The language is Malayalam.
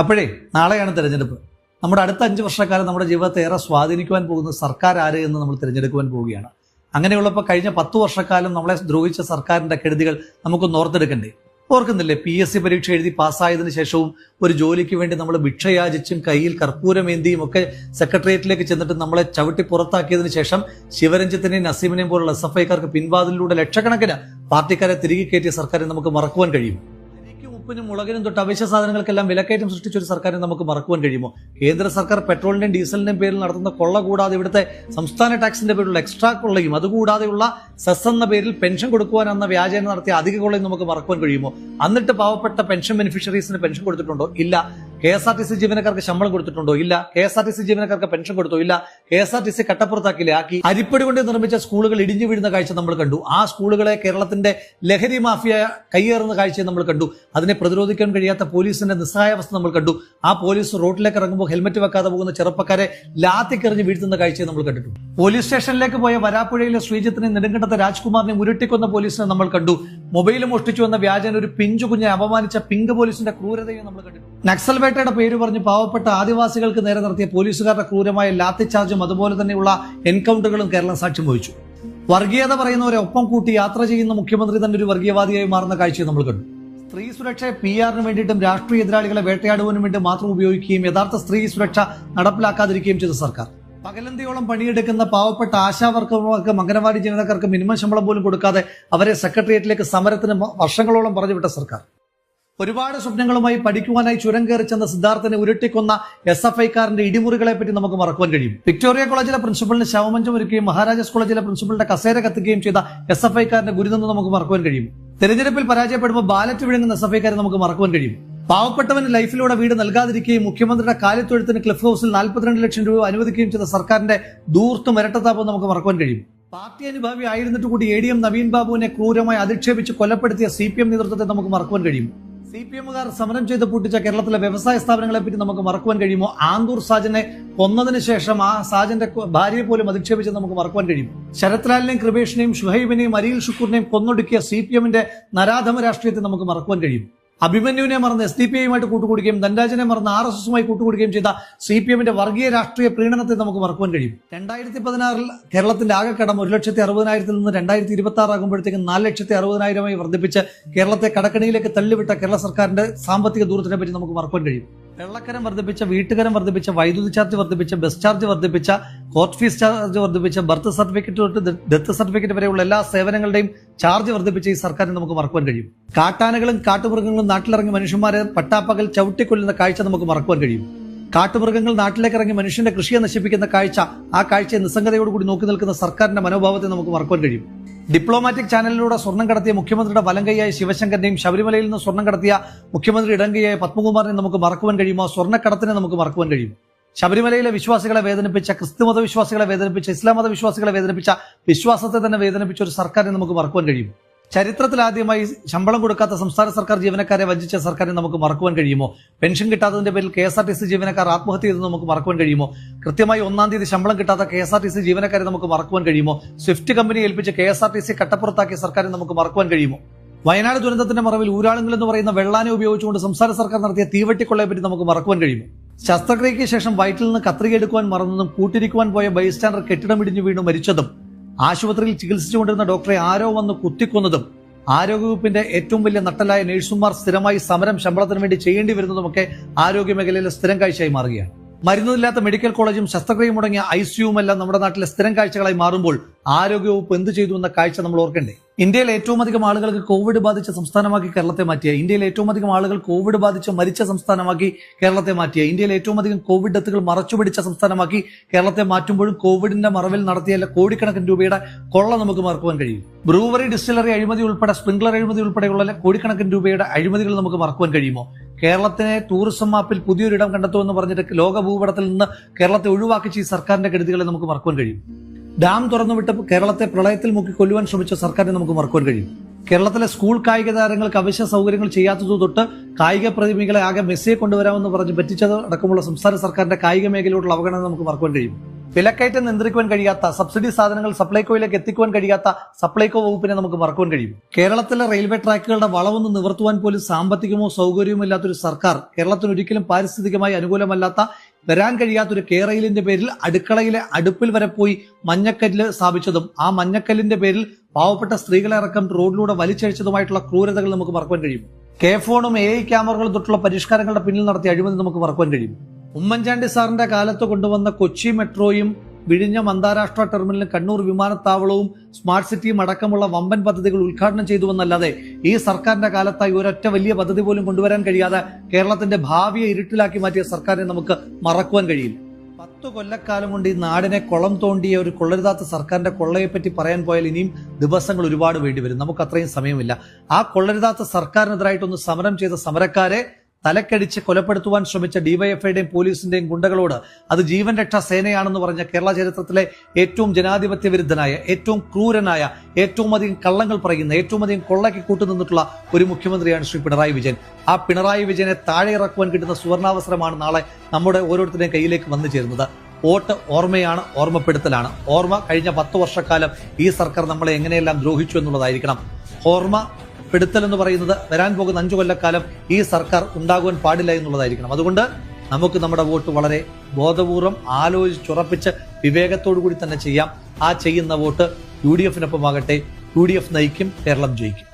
അപ്പോഴേ നാളെയാണ് തെരഞ്ഞെടുപ്പ്. നമ്മുടെ അടുത്ത 5 വർഷക്കാലം നമ്മുടെ ജീവിതത്തെ ഏറെ സ്വാധീനിക്കുവാൻ പോകുന്ന സർക്കാർ ആര് എന്ന് നമ്മൾ തിരഞ്ഞെടുക്കുവാൻ പോവുകയാണ്. അങ്ങനെയുള്ളപ്പോൾ കഴിഞ്ഞ 10 വർഷക്കാലം നമ്മളെ ദ്രോഹിച്ച സർക്കാരിന്റെ കെടുതികൾ നമുക്കൊന്ന് ഓർത്തെടുക്കണ്ടേ? ഓർക്കുന്നില്ലേ? PSC പരീക്ഷ എഴുതി പാസ്സായതിനു ശേഷവും ഒരു ജോലിക്ക് വേണ്ടി നമ്മൾ ഭിക്ഷയാചിച്ചും കയ്യിൽ കർപ്പൂരമേന്തിയും ഒക്കെ സെക്രട്ടേറിയറ്റിലേക്ക് ചെന്നിട്ട് നമ്മളെ ചവിട്ടി പുറത്താക്കിയതിനു ശേഷം ശിവരഞ്ജിത്തിനെയും നസീമിനെയും പോലുള്ള SFIക്കാർക്ക് പിൻവാതിലൂടെ ലക്ഷക്കണക്കിന് പാർട്ടിക്കാരെ തിരികെ കയറ്റിയ സർക്കാരെ നമുക്ക് മറക്കുവാൻ കഴിയും? ഉപ്പിനും മുളകിനും തൊട്ട് അവശ്യ സാധനങ്ങൾക്കെല്ലാം വിലക്കയറ്റം സൃഷ്ടിച്ച ഒരു സർക്കാരിനെ നമുക്ക് മറക്കുവാൻ കഴിയുമോ? കേന്ദ്ര സർക്കാർ പെട്രോളിന്റെയും ഡീസലിന്റെയും പേരിൽ നടത്തുന്ന കൊള്ള കൂടാതെ ഇവിടുത്തെ സംസ്ഥാന ടാക്സിന്റെ പേരിലുള്ള എക്സ്ട്രാ കൊള്ളയും അതുകൂടാതെയുള്ള സെസ് എന്ന പേരിൽ പെൻഷൻ കൊടുക്കുവാനെന്ന വ്യാജേന നടത്തിയ അധിക കൊള്ളയും നമുക്ക് മറക്കുവാൻ കഴിയുമോ? എന്നിട്ട് പാവപ്പെട്ട പെൻഷൻ ബെനിഫിഷ്യറീസിന് പെൻഷൻ കൊടുത്തിട്ടുണ്ടോ? ഇല്ല. KSRTC ജീവനക്കാർക്ക് ശമ്പളം കൊടുത്തിട്ടുണ്ടോ? ഇല്ല. KSRTC ജീവനക്കാർക്ക് പെൻഷൻ കൊടുത്തോ? ഇല്ല. KSRTC കട്ടപ്പുറത്താക്കില്ലേ? ആക്കി. അരിപ്പടി കൊണ്ട് നിർമ്മിച്ച സ്കൂളുകൾ ഇടിഞ്ഞു വീഴുന്ന കാഴ്ച നമ്മൾ കണ്ടു. ആ സ്കൂളുകളെ കേരളത്തിന്റെ ലഹരി മാഫിയ കയ്യേറുന്ന കാഴ്ച നമ്മൾ കണ്ടു. അതിനെ പ്രതിരോധിക്കാൻ കഴിയാത്ത പോലീസിന്റെ നിസ്സഹായാവസ്ഥ നമ്മൾ കണ്ടു. ആ പോലീസ് റോഡിലേക്ക് ഇറങ്ങുമ്പോൾ ഹെൽമറ്റ് വെക്കാതെ പോകുന്ന ചെറുപ്പക്കാരെ ലാത്തിക്കെറിഞ്ഞ് വീഴ്ത്തുന്ന കാഴ്ചയെ നമ്മൾ കണ്ടിട്ടുണ്ട്. പോലീസ് സ്റ്റേഷനിലേക്ക് പോയ വരാപ്പുഴയിലെ ശ്രീജിത്തിനെ നെടുങ്കണ്ടത്തെ രാജ്കുമാറിനെ ഉരുട്ടിക്കൊന്ന പോലീസിനെ നമ്മൾ കണ്ടു. മൊബൈൽ മോഷ്ടിച്ചു വന്ന വ്യാജന ഒരു പിഞ്ചു കുഞ്ഞെ അപമാനിച്ച പിങ്ക് പോലീസിന്റെ ക്രൂരതയും നമ്മൾ കണ്ടിട്ടുണ്ട്. നക്സൽ വേട്ടയുടെ പേര് പറഞ്ഞ് പാവപ്പെട്ട ആദിവാസികൾക്ക് നേരെ നടത്തിയ പോലീസുകാരുടെ ക്രൂരമായ ലാത്തി ചാർജും അതുപോലെ തന്നെയുള്ള എൻകൗണ്ടറുകളും കേരളം സാക്ഷ്യം വഹിച്ചു. വർഗീയത പറയുന്നവരെ ഒപ്പം കൂട്ടി യാത്ര ചെയ്യുന്ന മുഖ്യമന്ത്രി തന്നെ ഒരു വർഗീയവാദിയായി മാറുന്ന കാഴ്ചയെ നമ്മൾ കണ്ടു. സ്ത്രീ സുരക്ഷയെ PR-ന് വേണ്ടിയിട്ടും രാഷ്ട്രീയ എതിരാളികളെ വേട്ടയാടുവാനും വേണ്ടി മാത്രം ഉപയോഗിക്കുകയും യഥാർത്ഥ സ്ത്രീ സുരക്ഷ നടപ്പിലാക്കാതിരിക്കുകയും ചെയ്ത സർക്കാർ. പകലന്തിയോളം പണിയെടുക്കുന്ന പാവപ്പെട്ട ആശാവർക്കർക്കും അംഗനവാടി ജീവനക്കാർക്ക് മിനിമം ശമ്പളം പോലും കൊടുക്കാതെ അവരെ സെക്രട്ടേറിയറ്റിലേക്ക് സമരത്തിന് വർഷങ്ങളോളം പറഞ്ഞുവിട്ട സർക്കാർ. ഒരുപാട് സ്വപ്നങ്ങളുമായി പഠിക്കുവാനായി ചുരം കയറി ചെന്ന സിദ്ധാർത്ഥനെ ഉരുട്ടിക്കൊന്ന SFIക്കാരന്റെ ഇടിമുറികളെ പറ്റി നമുക്ക് മറക്കുവാൻ കഴിയും. വിക്ടോറിയ കോളേജിലെ പ്രിൻസിപ്പലിന് ശവമഞ്ചം ഒരുക്കുകയും മഹാരാജാസ് കോളേജിലെ പ്രിൻസിപ്പലിന്റെ കസേര കത്തുകയും ചെയ്ത SFIക്കാരന്റെ ഗുരുതെന്ന് നമുക്ക് മറക്കുവാൻ കഴിയും. തെരഞ്ഞെടുപ്പിൽ പരാജയപ്പെടുമ്പോൾ ബാലറ്റ് വിഴുങ്ങുന്ന SFIക്കാരെ നമുക്ക് മറക്കുവാൻ കഴിയും. പാവപ്പെട്ടവന് ലൈഫിലൂടെ വീട് നൽകാതിരിക്കുകയും മുഖ്യമന്ത്രിയുടെ കാലിത്തൊഴുത്തിന് ക്ലിഫ് ഹൗസിൽ 42 ലക്ഷം രൂപ അനുവദിക്കുകയും ചെയ്ത സർക്കാരിന്റെ ദൂർത്തും ഇരട്ടത്താപവും നമുക്ക് മറക്കുവാൻ കഴിയും. പാർട്ടി അനുഭാവി ആയിരുന്നിട്ട് കൂടി ADM നവീൻ ബാബുവിനെ ക്രൂരമായി അധിക്ഷേപിച്ച് കൊലപ്പെടുത്തിയ CPM നേതൃത്വത്തെ നമുക്ക് മറക്കുവാൻ കഴിയും. CPM-കാർ സമരം ചെയ്ത് പൂട്ടിച്ച കേരളത്തിലെ വ്യവസായ സ്ഥാപനങ്ങളെ പറ്റി നമുക്ക് മറക്കുവാൻ കഴിയുമോ? ആന്തൂർ സാജനെ കൊന്നതിന് ശേഷം ആ സാജന്റെ ഭാര്യയെ പോലും അധിക്ഷേപിച്ചത് നമുക്ക് മറക്കുവാൻ കഴിയും. ശരത് ലാലിനെയും കൃപേഷിനെയും ഷുഹൈബിനെയും അരിയിൽ ഷുക്കൂറിനെയും കൊന്നൊടുക്കിയ CPM-ന്റെ നരാധമ രാഷ്ട്രീയത്തെ നമുക്ക് മറക്കുവാൻ കഴിയും. അഭിമന്യുവിനെ മറന്ന് SDPI-യുമായിട്ട് കൂട്ടുകൂടുകയും ധൻരാജനെ മറന്ന് RSS-മായി കൂട്ടുകൂടുകയും ചെയ്ത CPM-ന്റെ വർഗീയ രാഷ്ട്രീയ പ്രീണനത്തെ നമുക്ക് മറക്കുവാൻ കഴിയും. 2016 കേരളത്തിന്റെ ആകെ കടം 1,60,000 നിന്ന് 2026 ആകുമ്പോഴത്തേക്കും 4,60,000 വർദ്ധിപ്പിച്ച് കേരളത്തെ കടക്കണിയിലേക്ക് തള്ളിവിട്ട കേരള സർക്കാരിന്റെ സാമ്പത്തിക ദൂരത്തിനെ പറ്റി നമുക്ക് മറക്കുവാൻ കഴിയും. വെള്ളക്കരം വർദ്ധിപ്പിച്ച, വീട്ടുകരം വർദ്ധിപ്പിച്ച, വൈദ്യുതി ചാർജ് വർദ്ധിപ്പിച്ച, ബസ് ചാർജ് വർദ്ധിപ്പിച്ച, കോർട്ട് ഫീസ് ചാർജ് വർദ്ധിപ്പിച്ച, ബർത്ത് സർട്ടിഫിക്കറ്റ് തൊട്ട് ഡെത്ത് സർട്ടിഫിക്കറ്റ് വരെയുള്ള എല്ലാ സേവനങ്ങളുടെയും ചാർജ് വർദ്ധിപ്പിച്ച ഈ സർക്കാരിനെ നമുക്ക് മറക്കുവാൻ കഴിയും. കാട്ടാനകളും കാട്ടുമൃഗങ്ങളും നാട്ടിലിറങ്ങി മനുഷ്യന്മാരെ പട്ടാപ്പകൽ ചവിട്ടിക്കൊല്ലുന്ന കാഴ്ച നമുക്ക് മറക്കുവാൻ കഴിയും. കാട്ടുമൃഗങ്ങൾ നാട്ടിലേക്ക് ഇറങ്ങി മനുഷ്യന്റെ കൃഷിയെ നശിപ്പിക്കുന്ന കാഴ്ച, ആ കാഴ്ചയെ നിസ്സംഗതയോടുകൂടി നോക്കി നിൽക്കുന്ന സർക്കാരിന്റെ മനോഭാവത്തെ നമുക്ക് മറക്കുവാൻ കഴിയും. ഡിപ്ലോമാറ്റിക് ചാനലിലൂടെ സ്വർണം കടത്തിയ മുഖ്യമന്ത്രിയുടെ വലങ്കയ്യായ ശിവശങ്കറിനെയും ശബരിമലയിൽ നിന്ന് സ്വർണം കടത്തിയ മുഖ്യമന്ത്രി ഇടങ്കയ്യായ പത്മകുമാറിനെ നമുക്ക് മറക്കുവാൻ കഴിയുമോ? സ്വർണ്ണക്കടത്തിനെ നമുക്ക് മറക്കുവാൻ കഴിയും. ശബരിമലയിലെ വിശ്വാസികളെ വേദനിപ്പിച്ച, ക്രിസ്തുമത വിശ്വാസികളെ വേദനിപ്പിച്ച, ഇസ്ലാം മത വിശ്വാസികളെ വേദനിപ്പിച്ച, വിശ്വാസത്തെ തന്നെ വേദനിപ്പിച്ച ഒരു സർക്കാരിനെ നമുക്ക് മറക്കുവാൻ കഴിയും. ചരിത്രത്തിലാദ്യമായി ശമ്പളം കൊടുക്കാത്ത സംസ്ഥാന സർക്കാർ ജീവനക്കാരെ വഞ്ചിച്ച സർക്കാരിനെ നമുക്ക് മറക്കുവാൻ കഴിയുമോ? പെൻഷൻ കിട്ടാത്തതിന്റെ പേരിൽ KSRTC ജീവനക്കാർ ആത്മഹത്യ ചെയ്തെന്ന് നമുക്ക് മറക്കുവാൻ കഴിയുമോ? കൃത്യമായി 1-ാം തീയതി ശമ്പളം കിട്ടാത്ത KSRTC ജീവനക്കാരെ നമുക്ക് മറക്കുവാൻ കഴിയുമോ? സ്വിഫ്റ്റ് കമ്പനി ഏൽപ്പിച്ച് KSRTC കട്ടപ്പുറത്താക്കിയ സർക്കാരിനെ നമുക്ക് മറക്കുവാൻ കഴിയുമോ? വയനാട് ദുരന്തത്തിന്റെ മറവിൽ ഊരാളുങ്ങൾ എന്ന് പറയുന്ന വെള്ളാനെ ഉപയോഗിച്ചുകൊണ്ട് സംസ്ഥാന സർക്കാർ നടത്തിയ തീവെട്ടിക്കൊള്ളയെ പറ്റി നമുക്ക് മറക്കുവാൻ കഴിയുമോ? ശസ്ത്രക്രിയയ്ക്ക് ശേഷം വയറ്റിൽ നിന്ന് കത്രിക എടുക്കുവാൻ മറന്നതും കൂട്ടിരിക്കുവാൻ പോയ ബൈസ്റ്റാൻഡർ കെട്ടിടം ഇടിഞ്ഞു വീണു മരിച്ചതും ആശുപത്രിയിൽ ചികിത്സിച്ചുകൊണ്ടിരുന്ന ഡോക്ടറെ ആരോ വന്ന് കുത്തിക്കൊന്നതും ആരോഗ്യവകുപ്പിന്റെ ഏറ്റവും വലിയ നട്ടലായ നഴ്സുമാർ സ്ഥിരമായി സമരം ശമ്പളത്തിന് വേണ്ടി ചെയ്യേണ്ടി വരുന്നതുമൊക്കെ ആരോഗ്യ മേഖലയിലെ സ്ഥിരം കാഴ്ചയായി മാറുകയാണ്. മരുന്നില്ലാത്ത മെഡിക്കൽ കോളേജും ശസ്ത്രക്രിയ മുടങ്ങിയ ICU-യും എല്ലാം നമ്മുടെ നാട്ടിലെ സ്ഥിരം കാഴ്ചകളായി മാറുമ്പോൾ ആരോഗ്യവകുപ്പ് എന്ത് ചെയ്തു എന്ന കാഴ്ച നമ്മൾ ഓർക്കണ്ടേ? ഇന്ത്യയിൽ ഏറ്റവും അധികം ആളുകൾക്ക് കോവിഡ് ബാധിച്ച സംസ്ഥാനമാക്കി കേരളത്തെ മാറ്റിയ, ഇന്ത്യയിൽ ഏറ്റവും അധികം ആളുകൾ കോവിഡ് ബാധിച്ച് മരിച്ച സംസ്ഥാനമാക്കി കേരളത്തെ മാറ്റിയ, ഇന്ത്യയിൽ ഏറ്റവും അധികം കോവിഡ് ഡെത്തുകൾ മറച്ചുപിടിച്ച സംസ്ഥാനമാക്കി കേരളത്തെ മാറ്റുമ്പോഴും കോവിഡിന്റെ മറവിൽ നടത്തിയ കോടിക്കണക്കിന് രൂപയുടെ കൊള്ള നമുക്ക് മറക്കുവാൻ കഴിയും. ബ്രൂവറി, ഡിസ്റ്റിലറി അഴിമതി ഉൾപ്പെടെ, സ്പ്രിംഗ്ലർ അഴിമതി ഉൾപ്പെടെയുള്ള കോടിക്കണക്കിന് രൂപയുടെ അഴിമതികൾ നമുക്ക് മറക്കുവാൻ കഴിയുമോ? കേരളത്തിനെ ടൂറിസം മാപ്പിൽ പുതിയൊരിടം കണ്ടെത്തുമെന്ന് പറഞ്ഞിട്ട് ലോക ഭൂപടത്തിൽ നിന്ന് കേരളത്തെ ഒഴിവാക്കിച്ച് ഈ സർക്കാരിന്റെ കെടുതികളെ നമുക്ക് മറക്കുവാൻ കഴിയും. ഡാം തുറന്നുവിട്ട് കേരളത്തെ പ്രളയത്തിൽ മുക്കി കൊല്ലുവാൻ ശ്രമിച്ച സർക്കാരിനെ നമുക്ക് മറക്കുവാൻ കഴിയും. കേരളത്തിലെ സ്കൂൾ കായിക താരങ്ങൾക്ക് അവശ്യ സൗകര്യങ്ങൾ ചെയ്യാത്തത് തൊട്ട് കായിക പ്രതിഭകളെ ആകെ മെസ്സിയെ കൊണ്ടുവരാമെന്ന് പറഞ്ഞ് പറ്റിച്ചത് അടക്കമുള്ള സംസ്ഥാന സർക്കാരിന്റെ കായിക മേഖലയോടുള്ള അവഗണന നമുക്ക് മറക്കുവാൻ കഴിയും. വിലക്കയറ്റം നിയന്ത്രിക്കുവാൻ കഴിയാത്ത, സബ്സിഡി സാധനങ്ങൾ സപ്ലൈകോയിലേക്ക് എത്തിക്കുവാൻ കഴിയാത്ത സപ്ലൈകോ വകുപ്പിനെ നമുക്ക് മറക്കുവാൻ കഴിയും. കേരളത്തിലെ റെയിൽവേ ട്രാക്കുകളുടെ വളവൊന്ന് നിവർത്തുവാൻ പോലും സാമ്പത്തികമോ സൗകര്യമോ ഇല്ലാത്തൊരു സർക്കാർ, കേരളത്തിന് ഒരിക്കലും പാരിസ്ഥിതികമായി അനുകൂലമല്ലാത്ത, വരാൻ കഴിയാത്തൊരു കേരളിന്റെ പേരിൽ അടുക്കളയിലെ അടുപ്പിൽ വരെ പോയി മഞ്ഞക്കല്ല് സ്ഥാപിച്ചതും ആ മഞ്ഞക്കല്ലിന്റെ പേരിൽ പാവപ്പെട്ട സ്ത്രീകളെ അടക്കം റോഡിലൂടെ വലിച്ചഴിച്ചതുമായിട്ടുള്ള ക്രൂരതകൾ നമുക്ക് മറക്കുവാൻ കഴിയും. കെ ഫോണും AI ക്യാമറകളും തൊട്ടുള്ള പരിഷ്കാരങ്ങളുടെ പിന്നിൽ നടത്തിയ അഴിമതി നമുക്ക് മറക്കുവാൻ കഴിയും. ഉമ്മൻചാണ്ടി സാറിന്റെ കാലത്ത് കൊണ്ടുവന്ന കൊച്ചി മെട്രോയും വിഴിഞ്ഞം അന്താരാഷ്ട്ര ടെർമിനലും കണ്ണൂർ വിമാനത്താവളവും സ്മാർട്ട് സിറ്റിയും അടക്കമുള്ള വമ്പൻ പദ്ധതികൾ ഉദ്ഘാടനം ചെയ്തുവെന്നല്ലാതെ ഈ സർക്കാരിന്റെ കാലത്തായി ഒരൊറ്റ വലിയ പദ്ധതി പോലും കൊണ്ടുവരാൻ കഴിയാതെ കേരളത്തിന്റെ ഭാവിയെ ഇരുട്ടിലാക്കി മാറ്റിയ സർക്കാരിനെ നമുക്ക് മറക്കുവാൻ കഴിയില്ല. 10 കൊല്ലക്കാലം കൊണ്ട് ഈ നാടിനെ കുളം തോണ്ടിയ ഒരു കൊള്ളരുതാത്ത സർക്കാരിന്റെ കൊള്ളയെപ്പറ്റി പറയാൻ പോയാൽ ഇനിയും ദിവസങ്ങൾ ഒരുപാട് വേണ്ടിവരും. നമുക്ക് അത്രയും സമയമില്ല. ആ കൊള്ളരുതാത്ത സർക്കാരിനെതിരായിട്ടൊന്ന് സമരം ചെയ്ത സമരക്കാരെ തലക്കടിച്ച് കൊലപ്പെടുത്തുവാൻ ശ്രമിച്ച ഡിവൈഎഫ്ഐയുടെയും പോലീസിന്റെയും ഗുണ്ടകളോട് അത് ജീവൻ രക്ഷാ സേനയാണെന്ന് പറഞ്ഞ കേരള ചരിത്രത്തിലെ ഏറ്റവും ജനാധിപത്യ വിരുദ്ധനായ, ഏറ്റവും ക്രൂരനായ, ഏറ്റവും അധികം കള്ളങ്ങൾ പറയുന്ന, ഏറ്റവും അധികം കൊള്ളയ്ക്ക് കൂട്ടുനിന്നിട്ടുള്ള ഒരു മുഖ്യമന്ത്രിയാണ് ശ്രീ പിണറായി വിജയൻ. ആ പിണറായി വിജയനെ താഴെ ഇറക്കുവാൻ കിട്ടുന്ന സുവർണാവസരമാണ് നാളെ നമ്മുടെ ഓരോരുത്തരുടെയും കയ്യിലേക്ക് വന്നു ചേരുന്നത്. വോട്ട് ഓർമ്മയാണ്, ഓർമ്മപ്പെടുത്തലാണ്. ഓർമ്മ കഴിഞ്ഞ 10 വർഷക്കാലം ഈ സർക്കാർ നമ്മളെ എങ്ങനെയെല്ലാം ദ്രോഹിച്ചു എന്നുള്ളതായിരിക്കണം. ഓർമ്മപ്പെടുത്തൽ എന്ന് പറയുന്നത് വരാൻ പോകുന്ന 5 കൊല്ലക്കാലം ഈ സർക്കാർ ഉണ്ടാകുവാൻ പാടില്ല എന്നുള്ളതായിരിക്കണം. അതുകൊണ്ട് നമുക്ക് നമ്മുടെ വോട്ട് വളരെ ബോധപൂർവം ആലോചിച്ചുറപ്പിച്ച് വിവേകത്തോടു കൂടി തന്നെ ചെയ്യാം. ആ ചെയ്യുന്ന വോട്ട് UDF-നൊപ്പമാകട്ടെ. UDF നയിക്കും, കേരളം ജയിക്കും.